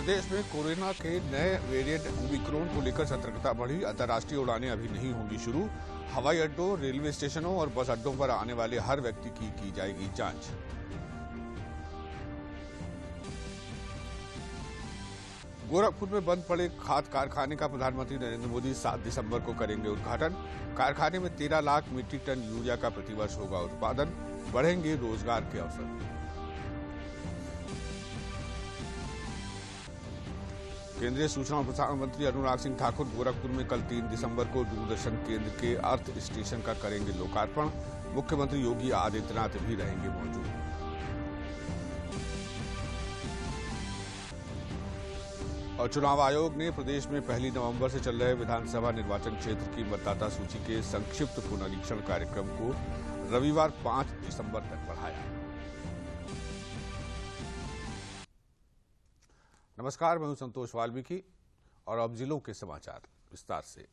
प्रदेश में कोरोना के नए वेरिएंट ओमिक्रॉन को लेकर सतर्कता बढ़ी। अंतर्राष्ट्रीय उड़ानें अभी नहीं होंगी शुरू। हवाई अड्डों, रेलवे स्टेशनों और बस अड्डों पर आने वाले हर व्यक्ति की जाएगी जांच। गोरखपुर में बंद पड़े खाद कारखाने का प्रधानमंत्री नरेंद्र मोदी 7 दिसंबर को करेंगे उद्घाटन। कारखाने में 13 लाख मीट्रिक टन यूरिया का प्रतिवर्ष होगा उत्पादन। बढ़ेंगे रोजगार के अवसर। केंद्रीय सूचना और प्रसारण मंत्री अनुराग सिंह ठाकुर गोरखपुर में कल 3 दिसंबर को दूरदर्शन केंद्र के अर्थ स्टेशन का करेंगे लोकार्पण। मुख्यमंत्री योगी आदित्यनाथ भी रहेंगे मौजूद। और चुनाव आयोग ने प्रदेश में 1 नवंबर से चल रहे विधानसभा निर्वाचन क्षेत्र की मतदाता सूची के संक्षिप्त पुनरीक्षण कार्यक्रम को रविवार 5 दिसंबर तक बढ़ाया। नमस्कार, मैं हूं संतोष वाल्मीकि और अब जिलों के समाचार विस्तार से।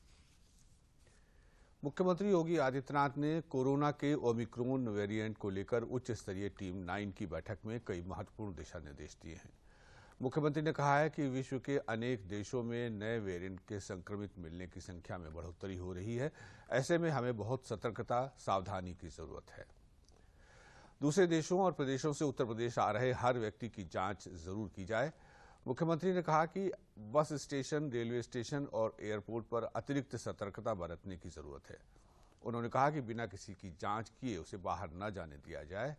मुख्यमंत्री योगी आदित्यनाथ ने कोरोना के ओमिक्रॉन वेरिएंट को लेकर उच्च स्तरीय टीम 9 की बैठक में कई महत्वपूर्ण दिशा निर्देश दिए हैं। मुख्यमंत्री ने कहा है कि विश्व के अनेक देशों में नए वेरिएंट के संक्रमित मिलने की संख्या में बढ़ोतरी हो रही है। ऐसे में हमें बहुत सतर्कता, सावधानी की जरूरत है। दूसरे देशों और प्रदेशों से उत्तर प्रदेश आ रहे हर व्यक्ति की जांच जरूर की जाए। मुख्यमंत्री ने कहा कि बस स्टेशन, रेलवे स्टेशन और एयरपोर्ट पर अतिरिक्त सतर्कता बरतने की जरूरत है। उन्होंने कहा कि बिना किसी की जांच किए उसे बाहर न जाने दिया जाए।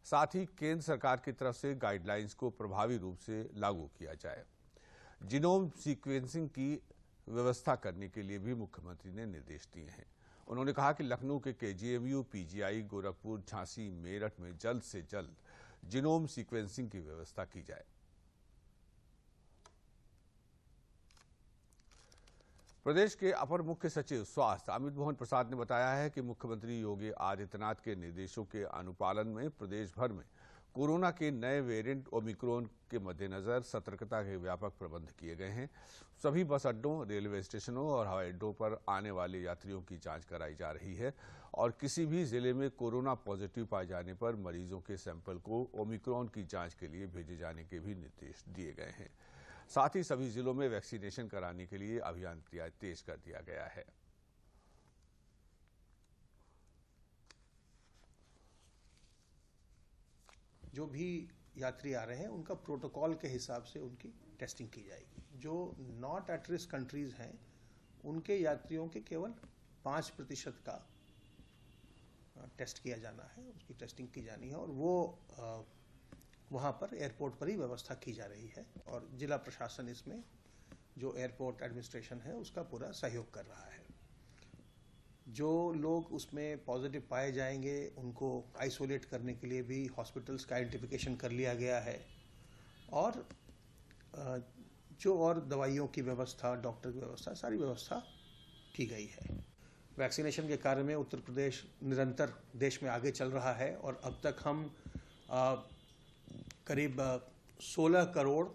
साथ ही केंद्र सरकार की तरफ से गाइडलाइंस को प्रभावी रूप से लागू किया जाए। जीनोम सीक्वेंसिंग की व्यवस्था करने के लिए भी मुख्यमंत्री ने निर्देश दिए हैं। उन्होंने कहा कि लखनऊ के केजीएमयू, पीजीआई, गोरखपुर, झांसी, मेरठ में जल्द से जल्द जीनोम सीक्वेंसिंग की व्यवस्था की जाए। प्रदेश के अपर मुख्य सचिव स्वास्थ्य अमित मोहन प्रसाद ने बताया है कि मुख्यमंत्री योगी आदित्यनाथ के निर्देशों के अनुपालन में प्रदेश भर में कोरोना के नए वेरिएंट ओमिक्रॉन के मद्देनजर सतर्कता के व्यापक प्रबंध किए गए हैं। सभी बस अड्डों, रेलवे स्टेशनों और हवाई अड्डों पर आने वाले यात्रियों की जांच कराई जा रही है और किसी भी जिले में कोरोना पॉजिटिव पाए जाने पर मरीजों के सैंपल को ओमिक्रॉन की जांच के लिए भेजे जाने के भी निर्देश दिए गए हैं। साथ ही सभी जिलों में वैक्सीनेशन कराने के लिए अभियान तेज कर दिया गया है। जो भी यात्री आ रहे हैं उनका प्रोटोकॉल के हिसाब से उनकी टेस्टिंग की जाएगी। जो नॉट एट रिस्क कंट्रीज हैं उनके यात्रियों के केवल 5% का टेस्ट किया जाना है, उसकी टेस्टिंग की जानी है और वो वहाँ पर एयरपोर्ट पर ही व्यवस्था की जा रही है और जिला प्रशासन इसमें जो एयरपोर्ट एडमिनिस्ट्रेशन है उसका पूरा सहयोग कर रहा है। जो लोग उसमें पॉजिटिव पाए जाएंगे उनको आइसोलेट करने के लिए भी हॉस्पिटल्स का आइडेंटिफिकेशन कर लिया गया है और जो और दवाइयों की व्यवस्था, डॉक्टर की व्यवस्था, सारी व्यवस्था की गई है। वैक्सीनेशन के कार्य में उत्तर प्रदेश निरंतर देश में आगे चल रहा है और अब तक हम करीब 16 करोड़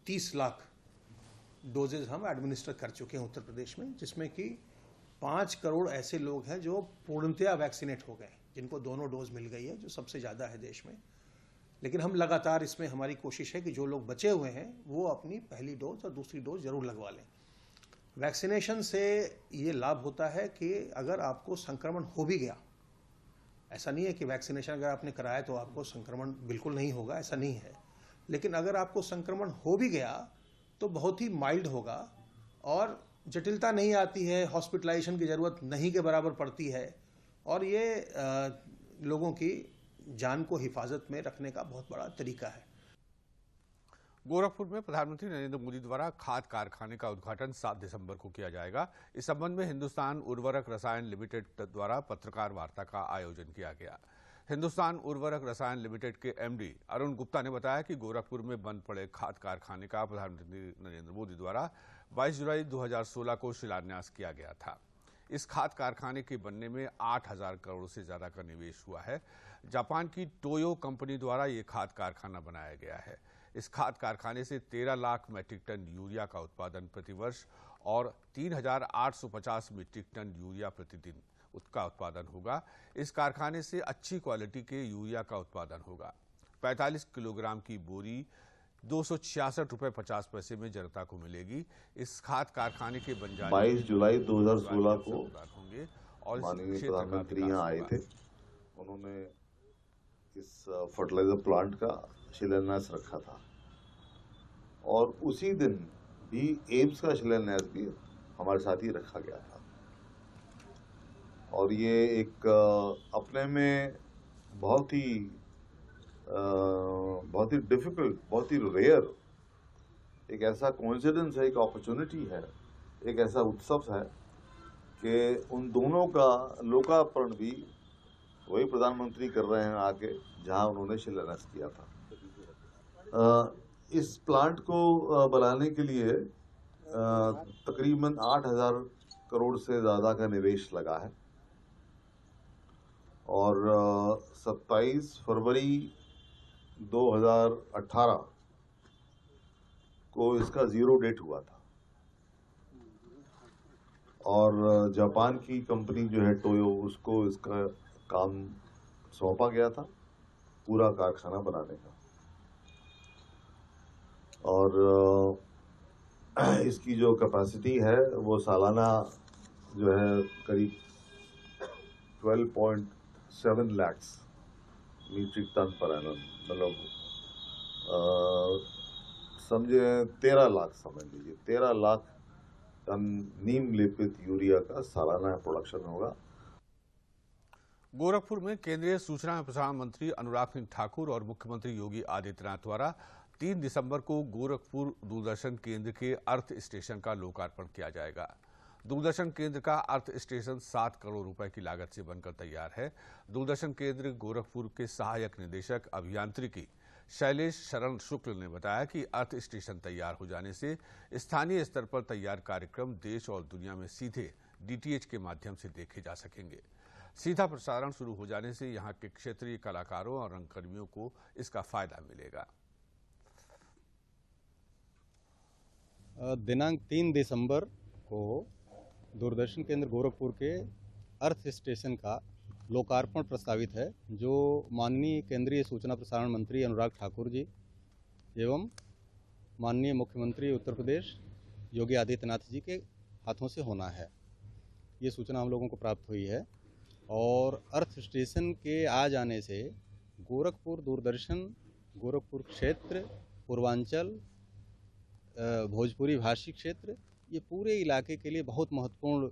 30 लाख डोजेज हम एडमिनिस्टर कर चुके हैं उत्तर प्रदेश में, जिसमें कि 5 करोड़ ऐसे लोग हैं जो पूर्णतया वैक्सीनेट हो गए, जिनको दोनों डोज मिल गई है, जो सबसे ज़्यादा है देश में। लेकिन हम लगातार इसमें हमारी कोशिश है कि जो लोग बचे हुए हैं वो अपनी पहली डोज और दूसरी डोज जरूर लगवा लें। वैक्सीनेशन से ये लाभ होता है कि अगर आपको संक्रमण हो भी गया, ऐसा नहीं है कि वैक्सीनेशन अगर आपने कराया तो आपको संक्रमण बिल्कुल नहीं होगा, ऐसा नहीं है। लेकिन अगर आपको संक्रमण हो भी गया तो बहुत ही माइल्ड होगा और जटिलता नहीं आती है, हॉस्पिटलाइजेशन की ज़रूरत नहीं के बराबर पड़ती है और ये लोगों की जान को हिफाजत में रखने का बहुत बड़ा तरीका है। गोरखपुर में प्रधानमंत्री नरेंद्र मोदी द्वारा खाद कारखाने का उद्घाटन 7 दिसंबर को किया जाएगा। इस संबंध में हिंदुस्तान उर्वरक रसायन लिमिटेड द्वारा पत्रकार वार्ता का आयोजन किया गया। हिंदुस्तान उर्वरक रसायन लिमिटेड के एमडी अरुण गुप्ता ने बताया कि गोरखपुर में बंद पड़े खाद कारखाने का प्रधानमंत्री नरेंद्र मोदी द्वारा 22 जुलाई 2016 को शिलान्यास किया गया था। इस खाद कारखाने के बनने में 8,000 करोड़ से ज्यादा का निवेश हुआ है। जापान की टोयो कंपनी द्वारा ये खाद कारखाना बनाया गया है। इस खाद कारखाने से 13 लाख मीट्रिक टन यूरिया का उत्पादन प्रतिवर्ष और 3,850 मीट्रिक टन यूरिया प्रतिदिन का उत्पादन होगा। इस कारखाने से अच्छी क्वालिटी के यूरिया का उत्पादन होगा। 45 किलोग्राम की बोरी ₹266.50 में जनता को मिलेगी। इस खाद कारखाने के बन जाने 22 जुलाई 2016 को होंगे और इस माननीय क्षेत्र का प्रधानमंत्री विकास यहाँ आए होगा। थे। उन्होंने इस फर्टिलाइजर प्लांट का शिलान्यास रखा था और उसी दिन भी एम्स का शिलान्यास भी हमारे साथ ही रखा गया था। और ये एक अपने में बहुत ही डिफिकल्ट, बहुत ही रेयर एक ऐसा कोइंसिडेंस है, एक अपॉर्चुनिटी है, एक ऐसा उत्सव है कि उन दोनों का लोकार्पण भी वही प्रधानमंत्री कर रहे हैं आके जहां उन्होंने शिलान्यास किया था। इस प्लांट को बनाने के लिए तकरीबन 8,000 करोड़ से ज़्यादा का निवेश लगा है और 27 फरवरी 2018 को इसका जीरो डेट हुआ था और जापान की कंपनी जो है टोयो, उसको इसका काम सौंपा गया था पूरा कारखाना बनाने का। और इसकी जो कैपेसिटी है वो सालाना जो है करीब 12.7 lakh metric ton per annum, मतलब समझे 13 लाख, समझ लीजिए 13 लाख टन नीम लेपित यूरिया का सालाना प्रोडक्शन होगा। गोरखपुर में केंद्रीय सूचना एवं प्रसारण मंत्री अनुराग सिंह ठाकुर और मुख्यमंत्री योगी आदित्यनाथ द्वारा 3 दिसंबर को गोरखपुर दूरदर्शन केंद्र के अर्थ स्टेशन का लोकार्पण किया जाएगा। दूरदर्शन केंद्र का अर्थ स्टेशन 7 करोड़ रुपए की लागत से बनकर तैयार है। दूरदर्शन केंद्र गोरखपुर के सहायक निदेशक अभियांत्रिकी शैलेश शरण शुक्ल ने बताया कि अर्थ स्टेशन तैयार हो जाने से स्थानीय स्तर पर तैयार कार्यक्रम देश और दुनिया में सीधे DTH के माध्यम से देखे जा सकेंगे। सीधा प्रसारण शुरू हो जाने से यहां के क्षेत्रीय कलाकारों और रंगकर्मियों को इसका फायदा मिलेगा। दिनांक 3 दिसंबर को दूरदर्शन केंद्र गोरखपुर के अर्थ स्टेशन का लोकार्पण प्रस्तावित है, जो माननीय केंद्रीय सूचना प्रसारण मंत्री अनुराग ठाकुर जी एवं माननीय मुख्यमंत्री उत्तर प्रदेश योगी आदित्यनाथ जी के हाथों से होना है। ये सूचना हम लोगों को प्राप्त हुई है और अर्थ स्टेशन के आ जाने से गोरखपुर दूरदर्शन, गोरखपुर क्षेत्र, पूर्वांचल, भोजपुरी भाषी क्षेत्र, ये पूरे इलाके के लिए बहुत महत्वपूर्ण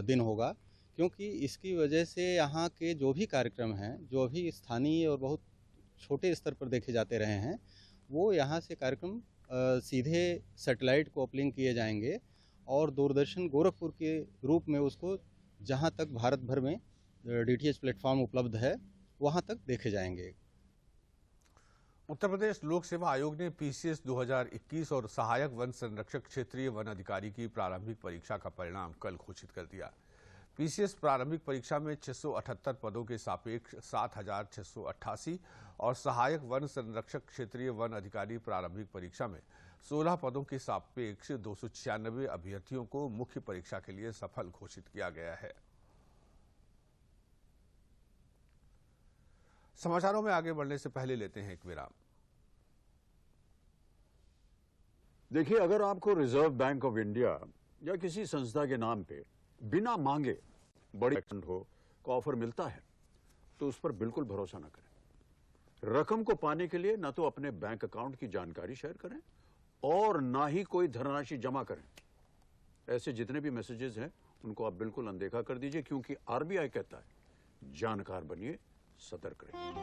दिन होगा, क्योंकि इसकी वजह से यहाँ के जो भी कार्यक्रम हैं, जो अभी स्थानीय और बहुत छोटे स्तर पर देखे जाते रहे हैं, वो यहाँ से कार्यक्रम सीधे सैटेलाइट को अपलिंक किए जाएंगे और दूरदर्शन गोरखपुर के रूप में उसको जहाँ तक भारत भर में DTH प्लेटफॉर्म उपलब्ध है वहाँ तक देखे जाएंगे। उत्तर प्रदेश लोक सेवा आयोग ने PCS 2021 और सहायक वन संरक्षक क्षेत्रीय वन अधिकारी की प्रारंभिक परीक्षा का परिणाम कल घोषित कर दिया। PCS प्रारंभिक परीक्षा में 678 पदों के सापेक्ष 7,688 और सहायक वन संरक्षक क्षेत्रीय वन अधिकारी प्रारंभिक परीक्षा में 16 पदों के सापेक्ष 296 अभ्यर्थियों को मुख्य परीक्षा के लिए सफल घोषित किया गया है। समाचारों में आगे बढ़ने से पहले लेते हैं एक विराम। देखिए, अगर आपको रिजर्व बैंक ऑफ इंडिया या किसी संस्था के नाम पे बिना मांगे बड़ी फंड हो का ऑफर मिलता है तो उस पर बिल्कुल भरोसा ना करें। रकम को पाने के लिए ना तो अपने बैंक अकाउंट की जानकारी शेयर करें और ना ही कोई धनराशि जमा करें। ऐसे जितने भी मैसेजेस हैं उनको आप बिल्कुल अनदेखा कर दीजिए, क्योंकि RBI कहता है जानकार बनिए, सतर्क रहिए।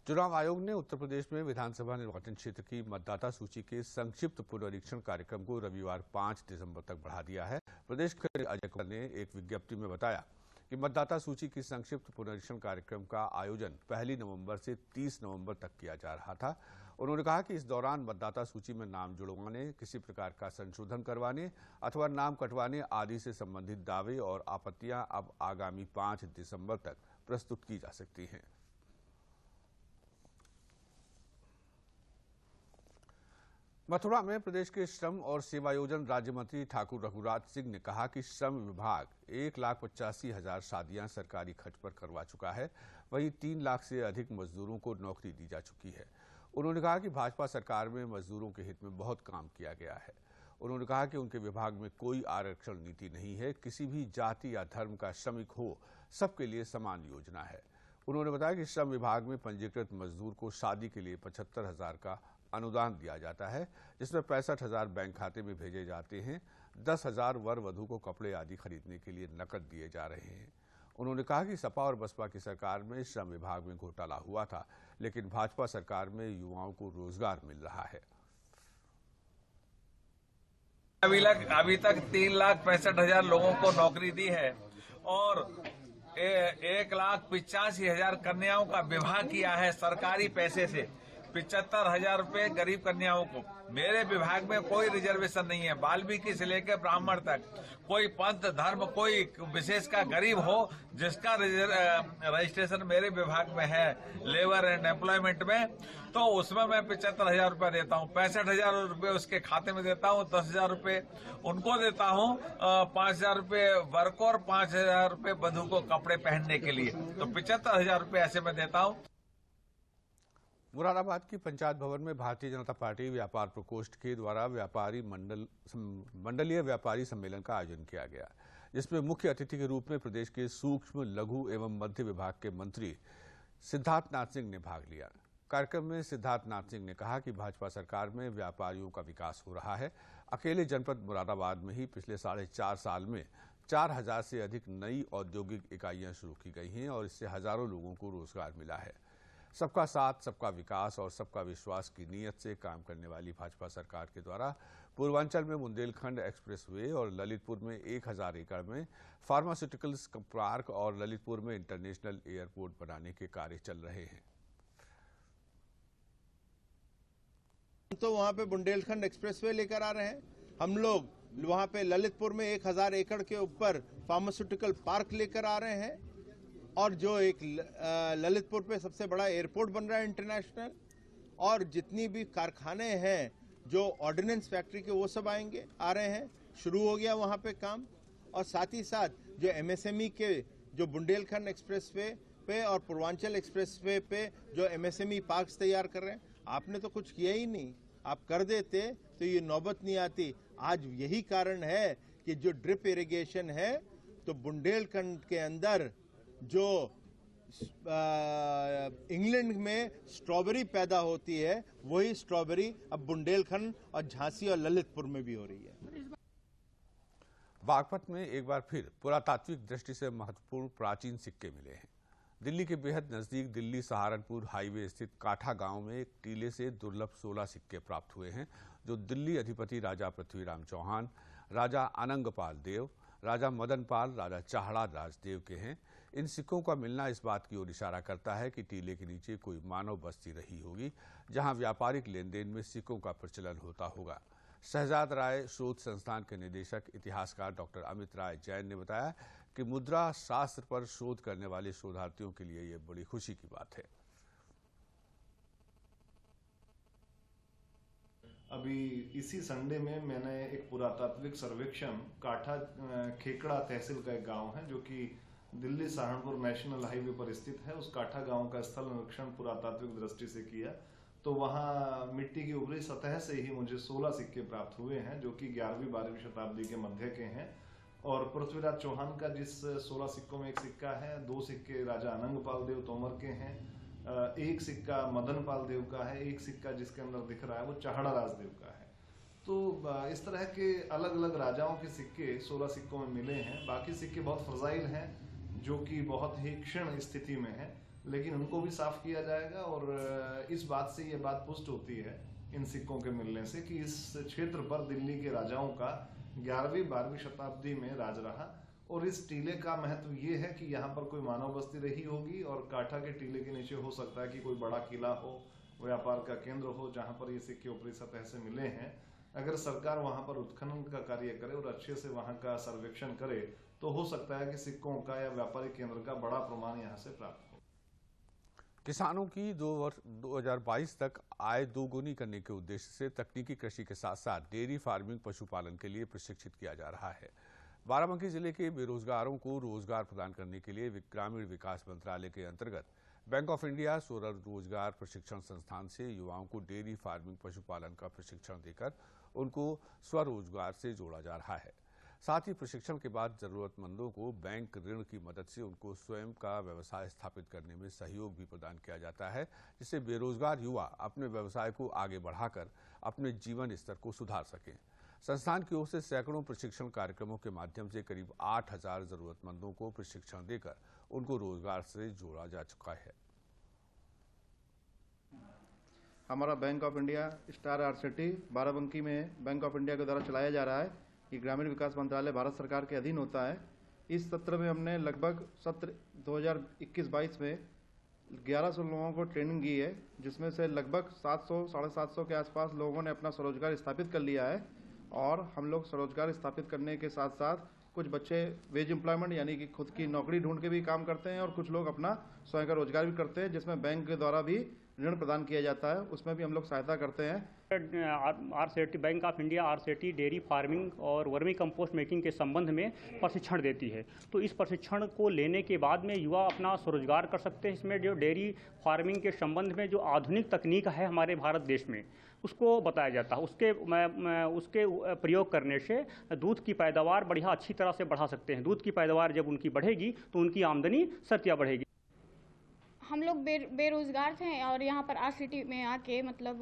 चुनाव आयोग ने उत्तर प्रदेश में विधानसभा निर्वाचन क्षेत्र की मतदाता सूची के संक्षिप्त पुनरीक्षण कार्यक्रम को रविवार 5 दिसंबर तक बढ़ा दिया है। प्रदेश के अजय कुमार ने एक विज्ञप्ति में बताया कि मतदाता सूची की संक्षिप्त पुनरीक्षण कार्यक्रम का आयोजन 1 नवंबर से 30 नवंबर तक किया जा रहा था। उन्होंने कहा कि इस दौरान मतदाता सूची में नाम जुड़वाने, किसी प्रकार का संशोधन करवाने अथवा नाम कटवाने आदि से संबंधित दावे और आपत्तियां अब आगामी 5 दिसंबर तक प्रस्तुत की जा सकती हैं। मथुरा में प्रदेश के श्रम और सेवायोजन राज्य मंत्री ठाकुर रघुराज सिंह ने कहा कि श्रम विभाग 1,85,000 शादियां सरकारी खर्च पर करवा चुका है। वहीं 3 लाख से अधिक मजदूरों को नौकरी दी जा चुकी है। उन्होंने कहा कि भाजपा सरकार में मजदूरों के हित में बहुत काम किया गया है। उन्होंने कहा कि उनके विभाग में कोई आरक्षण नीति नहीं है। किसी भी जाति या धर्म का श्रमिक हो, सबके लिए समान योजना है। उन्होंने बताया कि श्रम विभाग में पंजीकृत मजदूर को शादी के लिए 75,000 का अनुदान दिया जाता है, जिसमें 65,000 बैंक खाते में भेजे जाते हैं। 10,000 वर वधु को कपड़े आदि खरीदने के लिए नकद दिए जा रहे हैं। उन्होंने कहा कि सपा और बसपा की सरकार में श्रम विभाग में घोटाला हुआ था, लेकिन भाजपा सरकार में युवाओं को रोजगार मिल रहा है। अभी तक 3,65,000 लोगों को नौकरी दी है और 1,85,000 कन्याओं का विवाह किया है सरकारी पैसे से। 75,000 रुपए गरीब कन्याओं को। मेरे विभाग में कोई रिजर्वेशन नहीं है। वाल्मीकि से लेकर ब्राह्मण तक कोई पंथ धर्म कोई विशेष का गरीब हो जिसका रजिस्ट्रेशन मेरे विभाग में है लेबर एंड एम्प्लॉयमेंट में, तो उसमें मैं 75,000 रुपए देता हूँ। 65,000 रुपए उसके खाते में देता हूँ। 10,000 रुपए उनको देता हूँ। 5,000 रुपए वर को और 5,000 रुपए वधु को कपड़े पहनने के लिए, तो 75,000 रुपए ऐसे मैं देता हूँ। मुरादाबाद की पंचायत भवन में भारतीय जनता पार्टी व्यापार प्रकोष्ठ के द्वारा मंडलीय व्यापारी सम्मेलन का आयोजन किया गया, जिसमें मुख्य अतिथि के रूप में प्रदेश के सूक्ष्म, लघु एवं मध्य विभाग के मंत्री सिद्धार्थ नाथ सिंह ने भाग लिया। कार्यक्रम में सिद्धार्थ नाथ सिंह ने कहा कि भाजपा सरकार में व्यापारियों का विकास हो रहा है। अकेले जनपद मुरादाबाद में ही पिछले 4.5 साल में 4,000 से अधिक नई औद्योगिक इकाइयां शुरू की गई हैं और इससे हजारों लोगों को रोजगार मिला है। सबका साथ, सबका विकास और सबका विश्वास की नीयत से काम करने वाली भाजपा सरकार के द्वारा पूर्वांचल में बुंदेलखंड एक्सप्रेसवे और ललितपुर में 1,000 एकड़ में फार्मास्यूटिकल्स पार्क और ललितपुर में इंटरनेशनल एयरपोर्ट बनाने के कार्य चल रहे हैं। तो वहाँ पे बुंदेलखंड एक्सप्रेसवे लेकर आ रहे हैं। हम लोग वहाँ पे ललितपुर में 1,000 एकड़ के ऊपर फार्मास्यूटिकल पार्क लेकर आ रहे हैं और जो एक ललितपुर पे सबसे बड़ा एयरपोर्ट बन रहा है इंटरनेशनल, और जितनी भी कारखाने हैं जो ऑर्डिनेंस फैक्ट्री के वो सब आ रहे हैं। शुरू हो गया वहाँ पे काम। और साथ ही साथ जो एमएसएमई के जो बुंदेलखंड एक्सप्रेसवे पे और पूर्वांचल एक्सप्रेसवे पे जो एमएसएमई पार्क्स तैयार कर रहे हैं, आपने तो कुछ किया ही नहीं। आप कर देते तो ये नौबत नहीं आती। आज यही कारण है कि जो ड्रिप इरिगेशन है, तो बुंदेलखंड के अंदर जो इंग्लैंड में स्ट्रॉबेरी पैदा होती है, वही स्ट्रॉबेरी अब बुंदेलखंड और झांसी और ललितपुर में भी हो रही है। बागपत में एक बार फिर पुरातात्विक दृष्टि से महत्वपूर्ण प्राचीन सिक्के मिले हैं। दिल्ली के बेहद नजदीक दिल्ली सहारनपुर हाईवे स्थित काठा गांव में एक टीले से दुर्लभ 16 सिक्के प्राप्त हुए हैं, जो दिल्ली अधिपति राजा पृथ्वीराम चौहान, राजा आनंगपाल देव, राजा मदन पाल, राजा चाहड़ा राजदेव के हैं। इन सिक्कों का मिलना इस बात की ओर इशारा करता है कि टीले के नीचे कोई मानव बस्ती रही होगी, जहां व्यापारिक लेन देन में सिक्कों का प्रचलन होता होगा। शहजाद राय शोध संस्थान के निदेशक इतिहासकार डॉक्टर अमित राय जैन ने बताया कि मुद्रा शास्त्र पर शोध करने वाले शोधार्थियों के लिए यह बड़ी खुशी की बात है। अभी इसी संडे में मैंने एक पुरातात्विक सर्वेक्षण काठा खेकड़ा तहसील का एक गांव है जो कि दिल्ली सहारनपुर नेशनल हाईवे पर स्थित है, उस काठा गांव का स्थल निरीक्षण पुरातात्विक दृष्टि से किया। तो वहां मिट्टी की ऊपरी सतह से ही मुझे 16 सिक्के प्राप्त हुए हैं, जो कि 11वीं-12वीं शताब्दी के मध्य के हैं। और पृथ्वीराज चौहान का जिस 16 सिक्कों में एक सिक्का है, 2 सिक्के राजा आनंगपाल देव तोमर के हैं, एक सिक्का मदन पाल देव का है, एक सिक्का जिसके अंदर दिख रहा है वो चाहड़ा राजदेव का है। तो इस तरह के अलग अलग राजाओं के सिक्के 16 सिक्कों में मिले हैं। बाकी सिक्के बहुत फ्रजाइल हैं, जो कि बहुत ही क्षीण स्थिति में है, लेकिन उनको भी साफ किया जाएगा। और इस बात से ये बात पुष्ट होती है इन सिक्कों के मिलने से कि इस क्षेत्र पर दिल्ली के राजाओं का 11वीं-12वीं शताब्दी में राज रहा। और इस टीले का महत्व ये है कि यहाँ पर कोई मानव बस्ती रही होगी और काठा के टीले के नीचे हो सकता है कि कोई बड़ा किला हो, व्यापार का केंद्र हो, जहाँ पर ये सिक्के ऊपरी सतह से मिले हैं। अगर सरकार वहाँ पर उत्खनन का कार्य करे और अच्छे से वहाँ का सर्वेक्षण करे तो हो सकता है कि सिक्कों का या व्यापारिक केंद्र का बड़ा प्रमाण यहाँ से प्राप्त हो। किसानों की 2022 तक आय दोगुनी करने के उद्देश्य से तकनीकी कृषि के साथ साथ डेयरी फार्मिंग पशुपालन के लिए प्रशिक्षित किया जा रहा है। बाराबंकी जिले के बेरोजगारों को रोजगार प्रदान करने के लिए ग्रामीण विकास मंत्रालय के अंतर्गत बैंक ऑफ इंडिया स्वरोजगार प्रशिक्षण संस्थान से युवाओं को डेयरी फार्मिंग पशुपालन का प्रशिक्षण देकर उनको स्वरोजगार से जोड़ा जा रहा है। साथ ही प्रशिक्षण के बाद जरूरतमंदों को बैंक ऋण की मदद से उनको स्वयं का व्यवसाय स्थापित करने में सहयोग भी प्रदान किया जाता है, जिससे बेरोजगार युवा अपने व्यवसाय को आगे बढ़ाकर अपने जीवन स्तर को सुधार सकें। संस्थान की ओर से सैकड़ों प्रशिक्षण कार्यक्रमों के माध्यम से करीब 8,000 जरूरतमंदों को प्रशिक्षण देकर उनको रोजगार से जोड़ा जा चुका है। हमारा bank of India star RSETI Barabanki में बैंक ऑफ इंडिया के द्वारा चलाया जा रहा है। ये ग्रामीण विकास मंत्रालय भारत सरकार के अधीन होता है। इस सत्र में हमने लगभग सत्र 2021-22 में 1100 लोगों को ट्रेनिंग की है, जिसमें से लगभग 700-750 के आसपास लोगों ने अपना स्वरोजगार स्थापित कर लिया है। और हम लोग स्वरोजगार स्थापित करने के साथ साथ कुछ बच्चे वेज एम्प्लॉयमेंट यानी कि खुद की नौकरी ढूंढ के भी काम करते हैं और कुछ लोग अपना स्वयं का रोजगार भी करते हैं, जिसमें बैंक के द्वारा भी ऋण प्रदान किया जाता है, उसमें भी हम लोग सहायता करते हैं। RSETI bank of India RSETI dairy farming और वर्मी कंपोस्ट मेकिंग के संबंध में प्रशिक्षण देती है। तो इस प्रशिक्षण को लेने के बाद में युवा अपना स्वरोजगार कर सकते हैं। इसमें जो डेयरी फार्मिंग के संबंध में जो आधुनिक तकनीक है हमारे भारत देश में, उसको बताया जाता है। उसके प्रयोग करने से दूध की पैदावार बढ़िया अच्छी तरह से बढ़ा सकते हैं। दूध की पैदावार जब उनकी बढ़ेगी तो उनकी आमदनी सर्तिया बढ़ेगी। हम लोग बेरोजगार थे और यहाँ पर आरसीटी में आके मतलब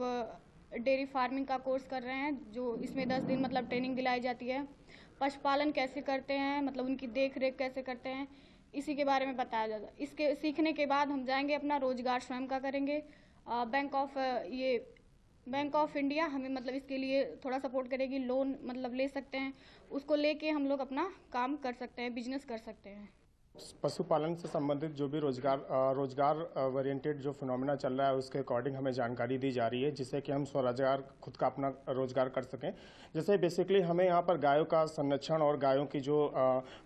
डेयरी फार्मिंग का कोर्स कर रहे हैं, जो इसमें 10 दिन मतलब ट्रेनिंग दिलाई जाती है। पशुपालन कैसे करते हैं, मतलब उनकी देख रेख कैसे करते हैं, इसी के बारे में बताया जाता है। इसके सीखने के बाद हम जाएंगे अपना रोजगार स्वयं का करेंगे। बैंक ऑफ इंडिया हमें मतलब इसके लिए थोड़ा सपोर्ट करेगी, लोन मतलब ले सकते हैं, उसको लेके हम लोग अपना काम कर सकते हैं, बिजनेस कर सकते हैं। पशुपालन से संबंधित जो भी रोजगार ओरिएंटेड जो फिनोमेना चल रहा है उसके अकॉर्डिंग हमें जानकारी दी जा रही है, जिससे कि हम स्वरोजगार खुद का अपना रोजगार कर सकें। जैसे बेसिकली हमें यहाँ पर गायों का संरक्षण और गायों की जो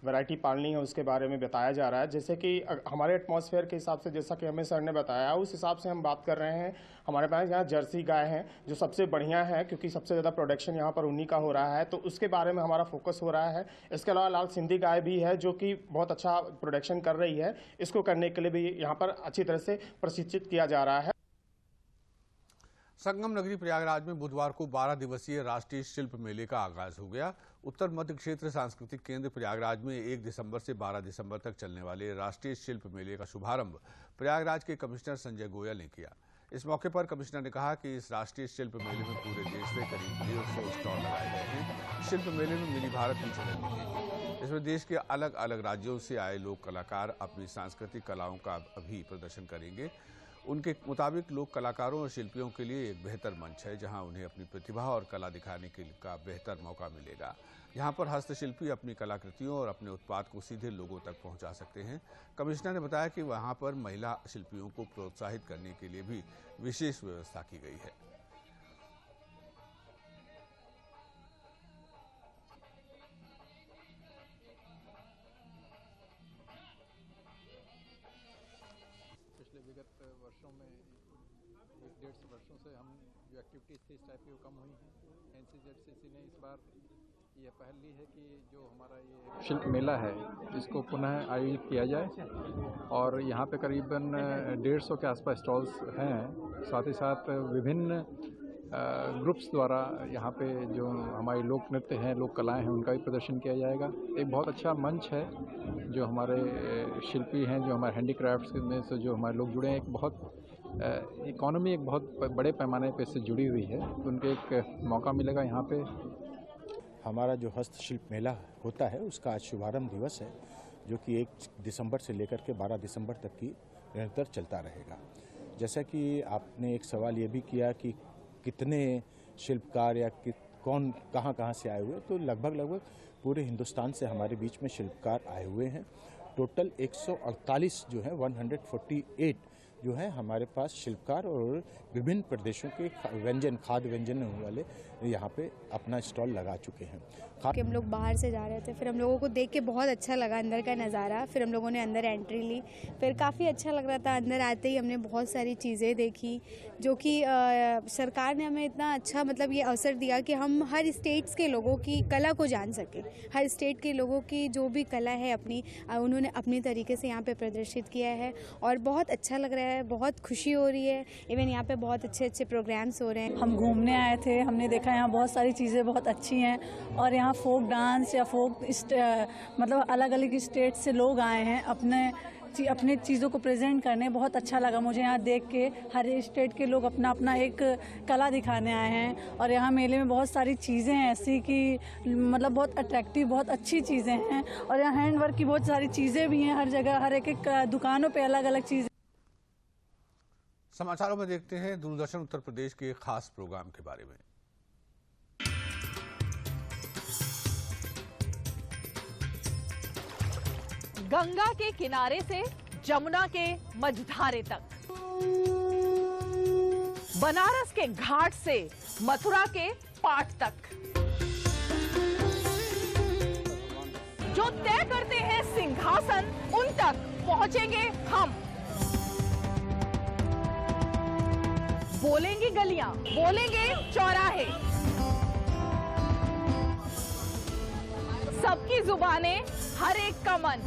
वैरायटी पालनी है उसके बारे में बताया जा रहा है। जैसे कि हमारे एटमॉस्फेयर के हिसाब से, जैसा कि हमें सर ने बताया, उस हिसाब से हम बात कर रहे हैं। हमारे पास यहाँ जर्सी गाय हैं जो सबसे बढ़िया है, क्योंकि सबसे ज़्यादा प्रोडक्शन यहाँ पर उन्हीं का हो रहा है, तो उसके बारे में हमारा फोकस हो रहा है। इसके अलावा लाल सिंधी गाय भी है जो कि बहुत अच्छा प्रोडक्शन कर रही है। इसको करने के लिए भी यहाँ पर अच्छी तरह से प्रशिक्षित किया जा रहा है। संगम नगरी प्रयागराज में बुधवार को 12 दिवसीय राष्ट्रीय शिल्प मेले का आगाज हो गया। उत्तर मध्य क्षेत्र सांस्कृतिक केंद्र प्रयागराज में 1 दिसंबर से 12 दिसंबर तक चलने वाले राष्ट्रीय शिल्प मेले का शुभारंभ प्रयागराज के कमिश्नर संजय गोयल ने किया। इस मौके पर कमिश्नर ने कहा कि इस राष्ट्रीय शिल्प मेले में पूरे देश से करीब 150 स्टॉल लगाए गए हैं। शिल्प मेले में मिनी भारत की झलक दिखेगी। इसमें देश के अलग अलग राज्यों से आए लोक कलाकार अपनी सांस्कृतिक कलाओं का भी प्रदर्शन करेंगे। उनके मुताबिक लोक कलाकारों और शिल्पियों के लिए एक बेहतर मंच है, जहां उन्हें अपनी प्रतिभा और कला दिखाने का बेहतर मौका मिलेगा। यहाँ पर हस्तशिल्पी अपनी कलाकृतियों और अपने उत्पाद को सीधे लोगों तक पहुंचा सकते हैं। कमिश्नर ने बताया कि वहां पर महिला शिल्पियों को प्रोत्साहित करने के लिए भी विशेष व्यवस्था की गई है। पिछले विगत वर्षों में 1-1.5 वर्षों से हम जो एक्टिविटीज़ थी इस टाइप की कम हुई हैं। एनसीजेडसीसी ने इस बार ये पहल ली है कि जो हमारा ये शिल्प मेला है इसको पुनः आयोजित किया जाए, और यहाँ पे करीबन 150 के आसपास स्टॉल्स हैं। साथ ही साथ विभिन्न ग्रुप्स द्वारा यहाँ पे जो हमारे लोक नृत्य हैं, लोक कलाएं हैं, उनका भी प्रदर्शन किया जाएगा। एक बहुत अच्छा मंच है। जो हमारे शिल्पी हैं, जो हमारे हैंडीक्राफ्ट्स में से जो हमारे लोग जुड़े हैं, एक बहुत इकोनॉमी एक बहुत बड़े पैमाने पे इससे जुड़ी हुई है, तो उनके एक मौका मिलेगा यहाँ पे। हमारा जो हस्तशिल्प मेला होता है उसका आज शुभारंभ दिवस है, जो कि 1 दिसंबर से लेकर के 12 दिसंबर तक की निरंतर चलता रहेगा। जैसा कि आपने एक सवाल ये भी किया कि कितने शिल्पकार या कौन कहाँ से आए हुए, तो लगभग पूरे हिंदुस्तान से हमारे बीच में शिल्पकार आए हुए हैं। टोटल 148 जो है 148 जो है हमारे पास शिल्पकार और विभिन्न प्रदेशों के व्यंजन, खाद्य व्यंजन वाले यहाँ पे अपना स्टॉल लगा चुके हैं। कि हम लोग बाहर से जा रहे थे, फिर हम लोगों को देख के बहुत अच्छा लगा अंदर का नज़ारा। फिर हम लोगों ने अंदर एंट्री ली, फिर काफ़ी अच्छा लग रहा था। अंदर आते ही हमने बहुत सारी चीज़ें देखी जो कि सरकार ने हमें इतना अच्छा मतलब ये अवसर दिया कि हम हर स्टेट्स के लोगों की कला को जान सकें। हर स्टेट के लोगों की जो भी कला है अपनी, उन्होंने अपनी तरीके से यहाँ पे प्रदर्शित किया है और बहुत अच्छा लग रहा है, बहुत खुशी हो रही है। इवन यहाँ पे बहुत अच्छे अच्छे प्रोग्राम्स हो रहे हैं। हम घूमने आए थे, हमने देखा यहाँ बहुत सारी चीज़ें बहुत अच्छी हैं और यहाँ फोक डांस या फोक मतलब अलग अलग स्टेट से लोग आए हैं अपने चीज़ों को प्रेजेंट करने। बहुत अच्छा लगा मुझे यहाँ देख के। हर स्टेट के लोग अपना अपना एक कला दिखाने आए हैं और यहाँ मेले में बहुत सारी चीज़ें हैं ऐसी कि मतलब बहुत अट्रैक्टिव, बहुत अच्छी चीज़ें हैं और यहाँ हैंडवर्क की बहुत सारी चीज़ें भी हैं। हर जगह हर एक दुकानों पे अलग अलग चीज़ें। समाचारों में देखते हैं दूरदर्शन उत्तर प्रदेश के एक खास प्रोग्राम के बारे में। गंगा के किनारे से जमुना के मझधारे तक, बनारस के घाट से मथुरा के पाट तक, जो तय करते हैं सिंहासन उन तक पहुंचेंगे हम। बोलेंगे गलियां, बोलेंगे चौराहे, सबकी जुबानें, हर एक का मन।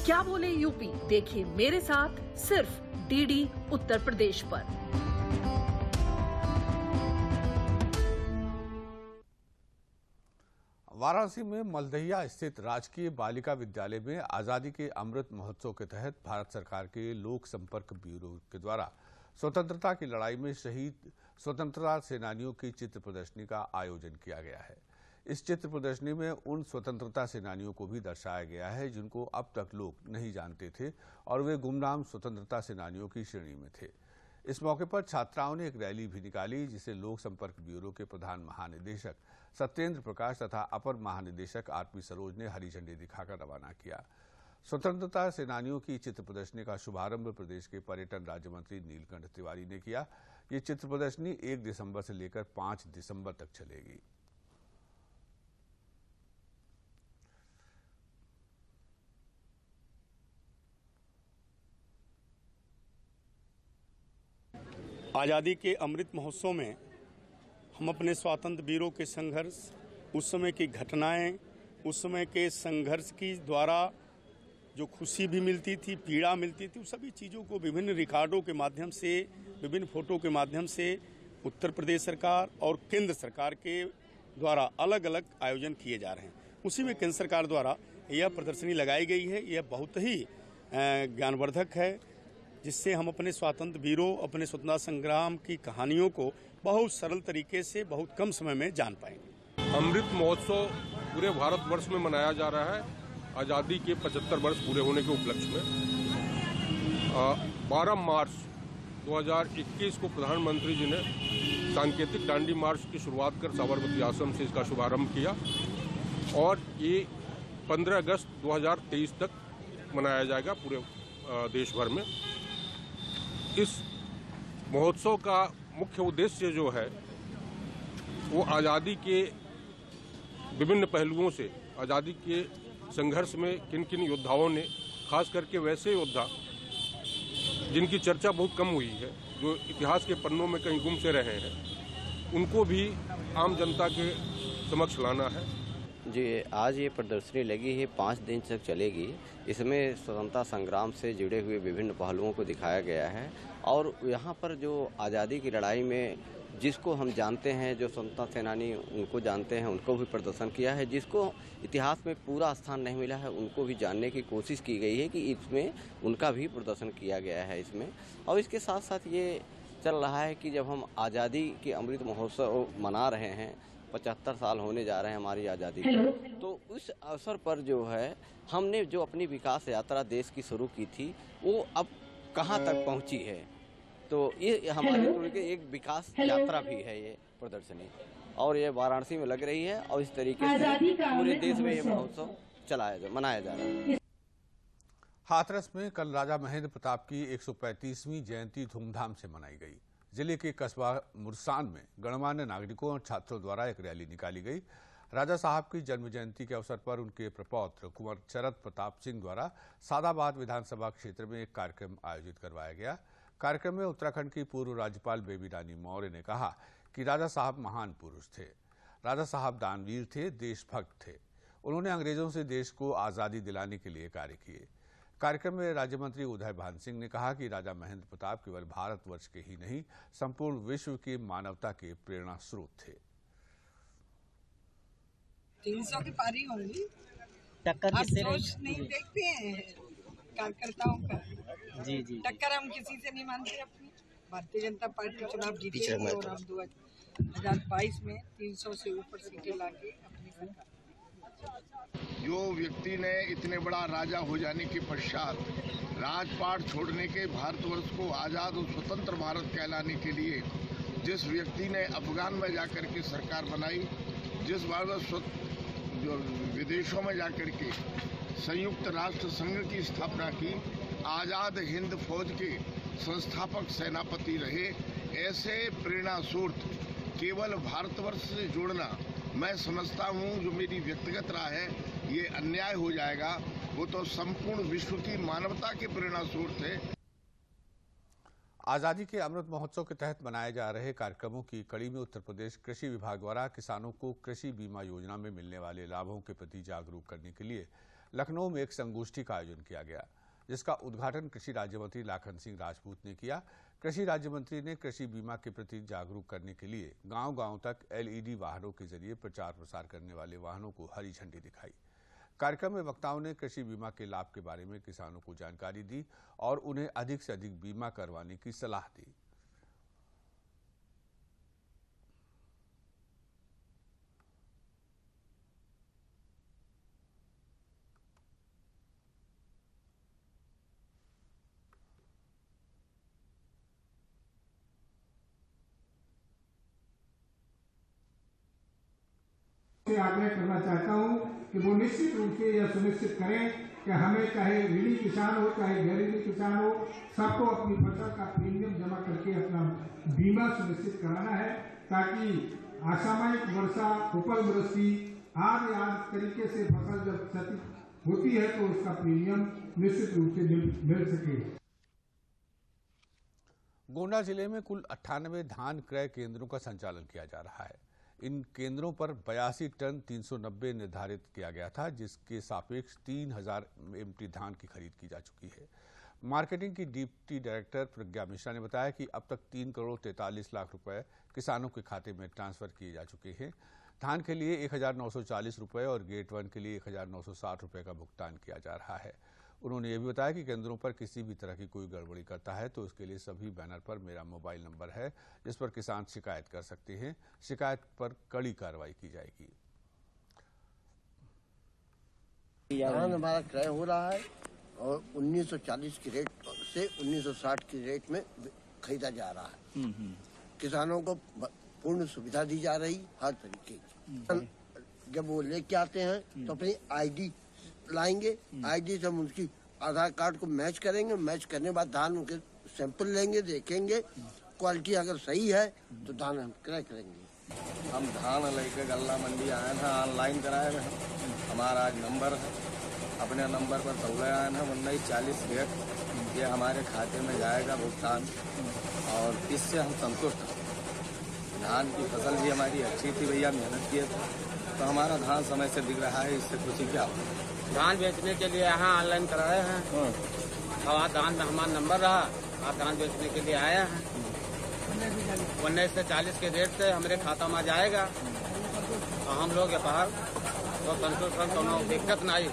क्या बोले यूपी, देखिए मेरे साथ सिर्फ डीडी उत्तर प्रदेश पर। वाराणसी में मलदहिया स्थित राजकीय बालिका विद्यालय में आजादी के अमृत महोत्सव के तहत भारत सरकार के लोक संपर्क ब्यूरो के द्वारा स्वतंत्रता की लड़ाई में शहीद स्वतंत्रता सेनानियों की चित्र प्रदर्शनी का आयोजन किया गया है। इस चित्र प्रदर्शनी में उन स्वतंत्रता सेनानियों को भी दर्शाया गया है जिनको अब तक लोग नहीं जानते थे और वे गुमनाम स्वतंत्रता सेनानियों की श्रेणी में थे। इस मौके पर छात्राओं ने एक रैली भी निकाली जिसे लोक संपर्क ब्यूरो के प्रधान महानिदेशक सत्येंद्र प्रकाश तथा अपर महानिदेशक आरपी सरोज ने हरी झंडी दिखाकर रवाना किया। स्वतंत्रता सेनानियों की चित्र प्रदर्शनी का शुभारंभ प्रदेश के पर्यटन राज्य मंत्री नीलकंठ तिवारी ने किया। ये चित्र प्रदर्शनी 1 दिसंबर से लेकर 5 दिसंबर तक चलेगी। आज़ादी के अमृत महोत्सव में हम अपने स्वातंत्र्य वीरों के संघर्ष, उस समय की घटनाएं, उस समय के संघर्ष की द्वारा जो खुशी भी मिलती थी, पीड़ा मिलती थी, उन सभी चीज़ों को विभिन्न रिकॉर्डों के माध्यम से, विभिन्न फोटो के माध्यम से उत्तर प्रदेश सरकार और केंद्र सरकार के द्वारा अलग अलग आयोजन किए जा रहे हैं। उसी में केंद्र सरकार द्वारा यह प्रदर्शनी लगाई गई है। यह बहुत ही ज्ञानवर्धक है, जिससे हम अपने स्वातंत्र्य वीरों, अपने स्वतंत्रता संग्राम की कहानियों को बहुत सरल तरीके से बहुत कम समय में जान पाएंगे। अमृत महोत्सव पूरे भारतवर्ष में मनाया जा रहा है आज़ादी के 75 वर्ष पूरे होने के उपलक्ष्य में। 12 मार्च 2021 को प्रधानमंत्री जी ने सांकेतिक दांडी मार्च की शुरुआत कर साबरमती आश्रम से इसका शुभारंभ किया और ये 15 अगस्त 2023 तक मनाया जाएगा पूरे देश भर में। इस महोत्सव का मुख्य उद्देश्य जो है वो आज़ादी के विभिन्न पहलुओं से, आज़ादी के संघर्ष में किन किन योद्धाओं ने, खास करके वैसे योद्धा जिनकी चर्चा बहुत कम हुई है, जो इतिहास के पन्नों में कहीं गुम से रहे हैं, उनको भी आम जनता के समक्ष लाना है। जी, आज ये प्रदर्शनी लगी है, 5 दिन तक चलेगी। इसमें स्वतंत्रता संग्राम से जुड़े हुए विभिन्न पहलुओं को दिखाया गया है और यहाँ पर जो आज़ादी की लड़ाई में जिसको हम जानते हैं, जो स्वतंत्रता सेनानी उनको जानते हैं, उनको भी प्रदर्शन किया है। जिसको इतिहास में पूरा स्थान नहीं मिला है उनको भी जानने की कोशिश की गई है कि इसमें उनका भी प्रदर्शन किया गया है इसमें। और इसके साथ साथ ये चल रहा है कि जब हम आज़ादी के अमृत महोत्सव मना रहे हैं, 75 साल होने जा रहे हैं हमारी आज़ादी के, तो उस अवसर पर जो है हमने जो अपनी विकास यात्रा देश की शुरू की थी वो अब कहाँ तक पहुँची है। तो ये हमारे पूरे के एक विकास यात्रा भी है ये प्रदर्शनी, और ये वाराणसी में लग रही है और इस तरीके से पूरे देश में ये महोत्सव मनाया जा रहा है। हाथरस में कल राजा महेंद्र प्रताप की 135वीं जयंती धूमधाम से मनाई गई। जिले के कस्बा मुरसान में गणमान्य नागरिकों और छात्रों द्वारा एक रैली निकाली गई। राजा साहब की जन्म जयंती के अवसर पर उनके प्रपौत्र कुंवर चरत प्रताप सिंह द्वारा सादाबाद विधानसभा क्षेत्र में एक कार्यक्रम आयोजित करवाया गया। कार्यक्रम में उत्तराखंड की पूर्व राज्यपाल बेबी रानी मौर्य ने कहा कि राजा साहब महान पुरुष थे। राजा साहब दानवीर थे, देशभक्त थे। उन्होंने अंग्रेजों से देश को आज़ादी दिलाने के लिए कार्य किए। कार्यक्रम में राज्य मंत्री उदय भान सिंह ने कहा कि राजा महेंद्र प्रताप केवल भारतवर्ष के ही नहीं, संपूर्ण विश्व की मानवता के प्रेरणा स्रोत थे। 300 की पारी होंगी। टक्कर किससे नहीं देखते हैं कार्यकर्ताओं का। जी जी टक्कर हम किसी से नहीं मानते अपनी। भारतीय जनता पार्टी चुनाव जीती है और हम 2022 में 300 से ऊपर सीटें लाके अपनी सरकार। जो व्यक्ति ने इतने बड़ा राजा हो जाने के पश्चात राजपाट छोड़ने के भारतवर्ष को आज़ाद और स्वतंत्र भारत कहलाने के लिए जिस व्यक्ति ने अफगान में जाकर के सरकार बनाई, जिस भारत जो विदेशों में जाकर के संयुक्त राष्ट्र संघ की स्थापना की, आज़ाद हिंद फौज के संस्थापक सेनापति रहे, ऐसे प्रेरणा स्रोत केवल भारतवर्ष से जोड़ना मैं समझता हूं जो मेरी व्यक्तिगत राय है, ये अन्याय हो जाएगा। वो तो संपूर्ण विश्व की मानवता के प्रेरणा स्रोत है। आज़ादी के अमृत महोत्सव के तहत बनाए जा रहे कार्यक्रमों की कड़ी में उत्तर प्रदेश कृषि विभाग द्वारा किसानों को कृषि बीमा योजना में मिलने वाले लाभों के प्रति जागरूक करने के लिए लखनऊ में एक संगोष्ठी का आयोजन किया गया, जिसका उद्घाटन कृषि राज्य मंत्री लाखन सिंह राजपूत ने किया। कृषि राज्य मंत्री ने कृषि बीमा के प्रति जागरूक करने के लिए गांव-गांव तक LED वाहनों के जरिए प्रचार प्रसार करने वाले वाहनों को हरी झंडी दिखाई। कार्यक्रम में वक्ताओं ने कृषि बीमा के लाभ के बारे में किसानों को जानकारी दी और उन्हें अधिक से अधिक बीमा करवाने की सलाह दी। आग्रह करना चाहता हूं कि वो निश्चित रूप से यह सुनिश्चित करें कि हमें चाहे ऋणी किसान हो चाहे गैर ऋणी किसान हो, सबको अपनी फसल का प्रीमियम जमा करके अपना बीमा सुनिश्चित कराना है, ताकि असामयिक वर्षा, उपलवृष्टि आदि तरीके से फसल जब क्षति होती है तो उसका प्रीमियम निश्चित रूप से मिल सके। गोंडा जिले में कुल 98 धान क्रय केंद्रों का संचालन किया जा रहा है। इन केंद्रों पर 82 टन 390 निर्धारित किया गया था, जिसके सापेक्ष 3000 MT धान की खरीद की जा चुकी है। मार्केटिंग की डिप्टी डायरेक्टर प्रज्ञा मिश्रा ने बताया कि अब तक 3 करोड़ 43 लाख रुपए किसानों के खाते में ट्रांसफर किए जा चुके हैं। धान के लिए 1940 रुपए और गेट 1 के लिए 1960 रुपए का भुगतान किया जा रहा है। उन्होंने ये भी बताया कि केंद्रों पर किसी भी तरह की कोई गड़बड़ी करता है तो उसके लिए सभी बैनर पर मेरा मोबाइल नंबर है, जिस पर किसान शिकायत कर सकते हैं। शिकायत पर कड़ी कार्रवाई की जाएगी। धान हमारा क्रय हो रहा है और 1940 की रेट से 1960 की रेट में खरीदा जा रहा है। किसानों को पूर्ण सुविधा दी जा रही हर तरीके की। जब वो लेके आते हैं तो अपनी ID लाएंगे, ID से हम उनकी आधार कार्ड को मैच करेंगे। मैच करने के बाद धान उनके सैंपल लेंगे, देखेंगे, क्वालिटी अगर सही है तो धान हम क्रय करेंगे। हम धान लेके गल्ला मंडी आए हैं, ऑनलाइन कराए हैं। हमारा आज नंबर है, अपने नंबर पर तौले आए हैं 1940 गेट। ये हमारे खाते में जाएगा भुगतान और इससे हम संतुष्ट हैं। धान की फसल भी हमारी अच्छी थी भैया, मेहनत किए थे तो हमारा धान समय से बिक रहा है, इससे खुशी क्या हो। धान बेचने के लिए यहाँ ऑनलाइन कराए हैं और धान में हमारा नंबर रहा, आप धान बेचने के लिए आए हैं। 19 से 40 के रेट से हमारे खाता में जाएगा और हम लोग बाहर तो संतुष्ट हैं, कोनो दिक्कत नहीं।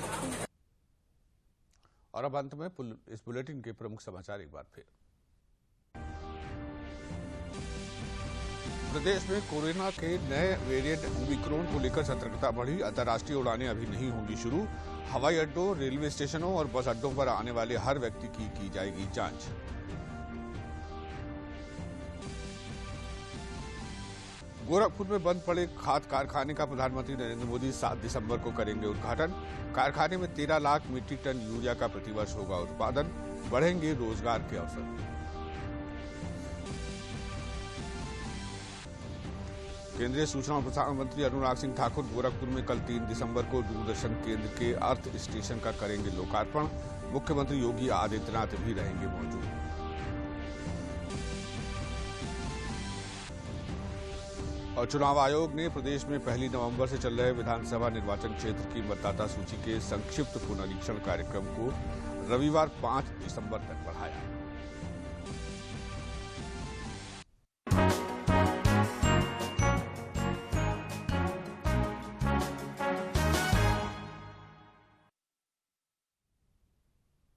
और अब अंत में इस बुलेटिन के प्रमुख समाचार एक बार फिर। प्रदेश में कोरोना के नए वेरिएंट ओमिक्रॉन को लेकर सतर्कता बढ़ी। अंतर्राष्ट्रीय उड़ानें अभी नहीं होंगी शुरू। हवाई अड्डों, रेलवे स्टेशनों और बस अड्डों पर आने वाले हर व्यक्ति की जाएगी जांच। गोरखपुर में बंद पड़े खाद कारखाने का प्रधानमंत्री नरेंद्र मोदी 7 दिसंबर को करेंगे उद्घाटन। कारखाने में 13 लाख मीट्रिक टन यूरिया का प्रतिवर्ष होगा उत्पादन, बढ़ेंगे रोजगार के अवसर। केंद्रीय सूचना और प्रसारण मंत्री अनुराग सिंह ठाकुर गोरखपुर में कल 3 दिसंबर को दूरदर्शन केंद्र के अर्थ स्टेशन का करेंगे लोकार्पण। मुख्यमंत्री योगी आदित्यनाथ भी रहेंगे मौजूद। और चुनाव आयोग ने प्रदेश में 1 नवंबर से चल रहे विधानसभा निर्वाचन क्षेत्र की मतदाता सूची के संक्षिप्त पुनरीक्षण कार्यक्रम को रविवार 5 दिसंबर तक बढ़ाया।